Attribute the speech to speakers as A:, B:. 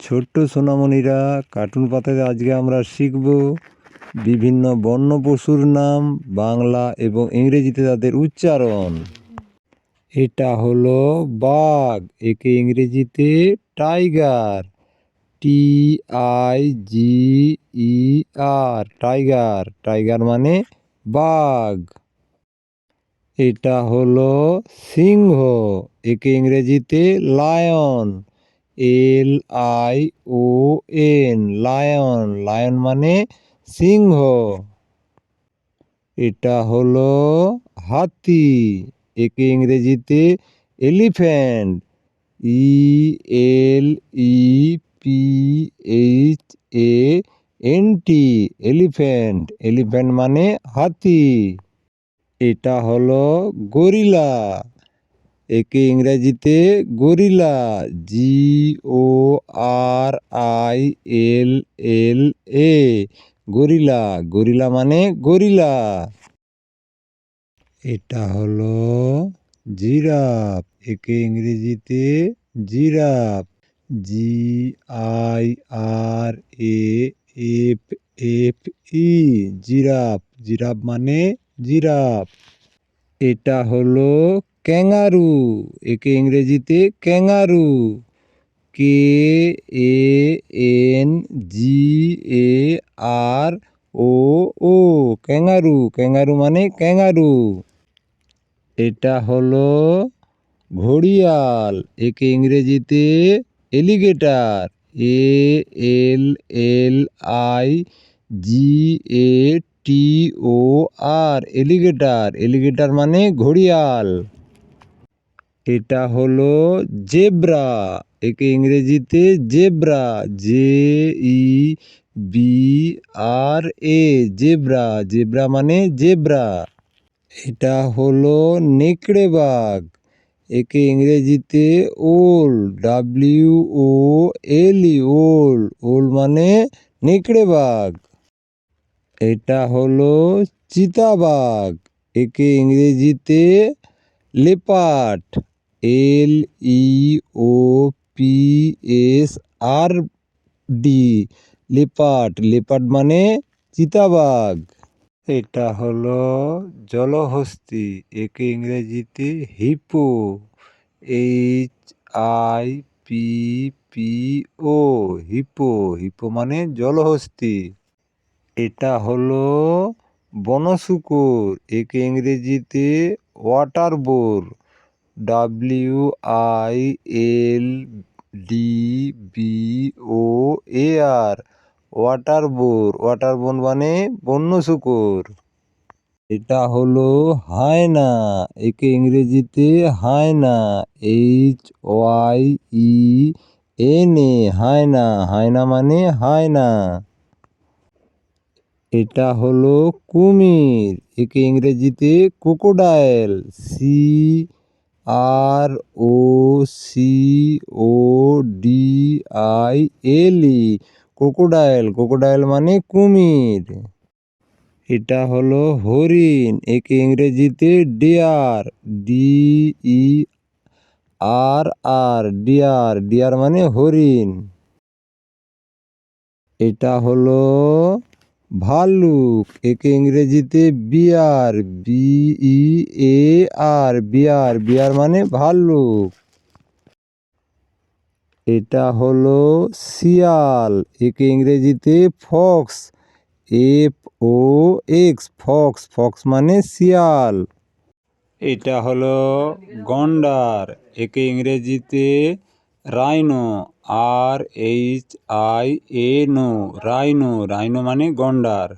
A: ছোট্ট সোনামণিরা, কার্টুন পাতায় আজকে আমরা শিখব বিভিন্ন বন্য পশুর নাম, বাংলা এবং ইংরেজিতে তাদের উচ্চারণ। এটা হলো বাঘ, একে ইংরেজিতে টাইগার, TIGER, টাইগার। টাইগার মানে বাঘ। এটা হলো সিংহ, একে ইংরেজিতে লায়ন, LION, লায়ন। লায়ন মানে সিংহ। এটা হলো হাতি, একে ইংরেজিতে এলিফ্যান্ট, ELEPHANT, এলিফ্যান্ট। এলিফ্যান্ট মানে হাতি। এটা হলো গরিলা, একে ইংরেজিতে গরিলা, GORILLA, গরিলা। গরিলা মানে গরিলা। এটা হলো জিরাফ, একে ইংরেজিতে জিরাফ, GIRAFFE, জিরাফ। জিরাফ মানে জিরাফ। এটা হলো ক্যাঙ্গারু, একে ইংরেজিতে ক্যাঙ্গারু, KANGAROO, ক্যাঙ্গারু। ক্যাঙ্গারু মানে ক্যাঙ্গারু। এটা হলো ঘড়িয়াল, একে ইংরেজিতে এলিগেটর, ALLIGATOR, এলিগেটর। এলিগেটর মানে ঘড়িয়াল। এটা হলো জেব্রা, একে ইংরেজিতে জেব্রা, JEBRA, জেব্রা। জেব্রা মানে জেব্রা। এটা হলো নেকড়ে বাঘ, একে ইংরেজিতে ওল, WOLE, ওল মানে নেকড়ে বাঘ। এটা হলো চিতাবাঘ, একে ইংরেজিতে লেপার্ড, LEOPSRD, লেপার্ড। লেপার্ড মানে চিতাবাঘ। এটা হলো জলহস্তী, একে ইংরেজিতে হিপো, HIPPO, হিপো। হিপো মানে জলহস্তী। এটা হলো বনশূকর, একে ইংরেজিতে water boar, WILDBOAR, water boar. Water boar মানে বন্য শূকর। এটা হলো হায়না, একে ইংরেজিতে হায়না, HYENA, হায়না। হায়না মানে হায়না। এটা হলো কুমির, একে ইংরেজিতে ক্রোকোডাইল, CROCODILE, ক্রোকোডাইল। ক্রোকোডাইল মানে কুমির। এটা হলো হরিণ, একে ইংরেজিতে ডিয়ার, DERR, ডিয়ার। ডিয়ার মানে হরিণ। এটা হলো ভাল্লুক, একে ইংরেজিতে বিয়ার, BEAR, বিয়ার। বিয়ার মানে ভাল্লুক। এটা হলো শিয়াল, একে ইংরেজিতে ফক্স, FOX, ফক্স। ফক্স মানে শিয়াল। এটা হলো গন্ডার, একে ইংরেজিতে রাইনো, RHINO, রাইনো। রাইনো মানে গন্ডার।